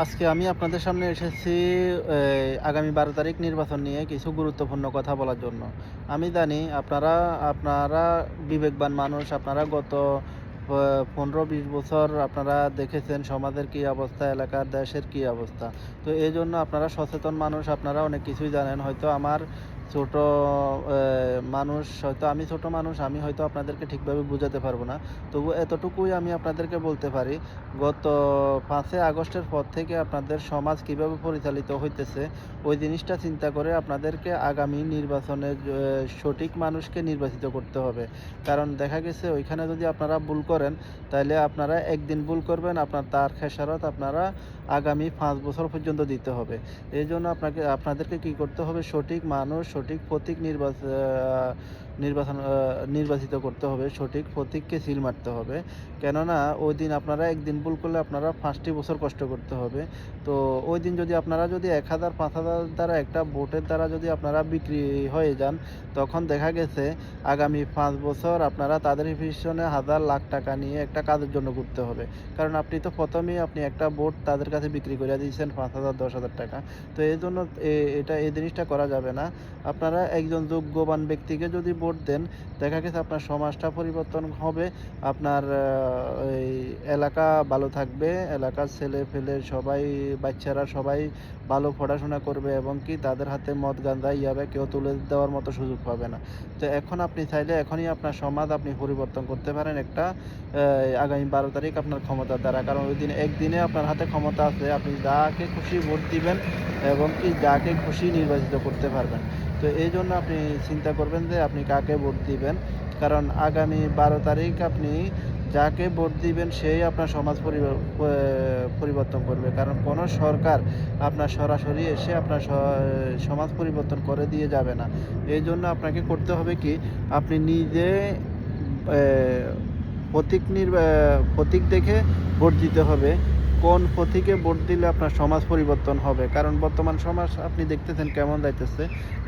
আজকে আমি আপনাদের সামনে এসেছি আগামী ১২ তারিখ নির্বাচন নিয়ে কিছু গুরুত্বপূর্ণ কথা বলার জন্য। আমি জানি আপনারা আপনারা বিবেকবান মানুষ। আপনারা গত ১৫-২০ বছর আপনারা দেখেছেন সমাজের কী অবস্থা, এলাকার, দেশের কী অবস্থা। তো এজন্য আপনারা সচেতন মানুষ, আপনারা অনেক কিছুই জানেন। হয়তো আমার ছোট মানুষ, হয়তো আমি ছোট মানুষ, আমি হয়তো আপনাদেরকে ঠিকভাবে বুঝাতে পারবো না। তবু এতটুকুই আমি আপনাদেরকে বলতে পারি, গত ৫ই আগস্টের পর থেকে আপনাদের সমাজ কীভাবে পরিচালিত হইতেছে, ওই জিনিসটা চিন্তা করে আপনাদেরকে আগামী নির্বাচনে সঠিক মানুষকে নির্বাচিত করতে হবে। কারণ দেখা গেছে ওইখানে যদি আপনারা ভুল করেন, তাইলে আপনারা একদিন ভুল করবেন, তার খেসারত আপনারা আগামী ৫ বছর পর্যন্ত দিতে হবে। এইজন্য আপনাদেরকে কী করতে হবে, সঠিক মানুষ, সঠিক প্রতীক নির্বাচিত করতে হবে, সঠিক প্রতীককে সিল মারতে হবে। কেননা ওই দিন আপনারা একদিন ভুল করলে আপনারা ৫টি বছর কষ্ট করতে হবে। তো ওই দিন যদি আপনারা ১,০০০, ৫,০০০ দ্বারা একটা ভোটের দ্বারা যদি আপনারা বিক্রি হয়ে যান, তখন দেখা গেছে আগামী ৫ বছর আপনারা তাদের পিছনে হাজার লাখ টাকা নিয়ে একটা কাজের জন্য ঘুরতে হবে। কারণ আপনি তো প্রথমেই একটা ভোট তাদের কাছে বিক্রি করে দিয়েছেন ৫,০০০, ১০,০০০ টাকা। তো এইজন্য এই জিনিসটা করা যাবে না। আপনারা একজন যোগ্যবান ব্যক্তিকে যদি ভোট দেন, দেখা গেছে আপনার সমাজটা পরিবর্তন হবে, আপনার এই এলাকা ভালো থাকবে, এলাকার ছেলেপেলে সবাই, বাচ্চারা সবাই ভালো পড়াশোনা করবে এবং কি তাদের হাতে মদ, গাঁজা, ইয়াবা কেউ তুলে দেওয়ার মতো সুযোগ পাবে না। তো এখন আপনি চাইলে এখনই আপনার সমাজ আপনি পরিবর্তন করতে পারেন আগামী ১২ তারিখ আপনার ক্ষমতার দ্বারা। কারণ ওই দিন একদিনে আপনার হাতে ক্ষমতা আছে, আপনি যাকে খুশি ভোট দিবেন এবং কি যাকে খুশি নির্বাচিত করতে পারবেন। তো এইজন্য আপনি চিন্তা করবেন যে আপনি কাকে ভোট দিবেন। কারণ আগামী ১২ তারিখ আপনি যাকে ভোট দিবেন সেই আপনার সমাজ পরিবর্তন করবে। কারণ কোনো সরকার আপনার সরাসরি এসে আপনার সমাজ পরিবর্তন করে দিয়ে যাবে না। এইজন্য আপনাকে করতে হবে কি, আপনি নিজে অ্যা প্রতীক দেখে ভোট দিতে হবে। কোন প্রতীকে ভোট দিলে আপনার সমাজ পরিবর্তন হবে। কারণ বর্তমান সমাজ আপনি দেখতেছেন কেমন যাইতেছে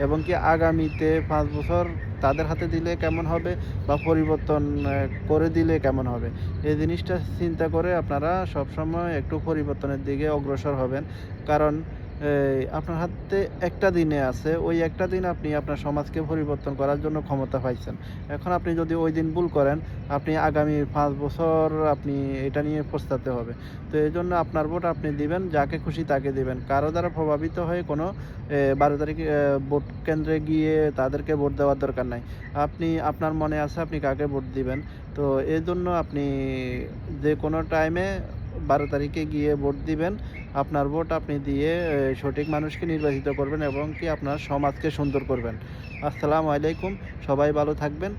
এবং কি আগামীতে ৫ বছর তাদের হাতে দিলে কেমন হবে বা পরিবর্তন করে দিলে কেমন হবে। এই জিনিসটা চিন্তা করে আপনারা সবসময় একটু পরিবর্তনের দিকে অগ্রসর হবেন। কারণ আপনার হাতে একটা দিনে আছে, ওই একটা দিন আপনি আপনার সমাজকে পরিবর্তন করার জন্য ক্ষমতা পাইছেন। এখন আপনি যদি ওই দিন ভুল করেন, আপনি আগামী ৫ বছর আপনি এটা নিয়ে পস্তাতে হবে। তো এইজন্য আপনার ভোট আপনি দিবেন, যাকে খুশি তাকে দিবেন। কারো দ্বারা প্রভাবিত হয়ে কোনো ১২ তারিখে ভোট কেন্দ্রে গিয়ে তাদেরকে ভোট দেওয়ার দরকার নাই। আপনি আপনার মনে আছে আপনি কাকে ভোট দিবেন। তো এজন্য আপনি যেকোনো টাইমে ১২ তারিখে গিয়ে ভোট দিবেন। আপনার ভোট আপনি দিয়ে সঠিক মানুষকে নির্বাচিত করবেন এবং কি আপনার সমাজকে সুন্দর করবেন। আসসালামু আলাইকুম। সবাই ভালো থাকবেন।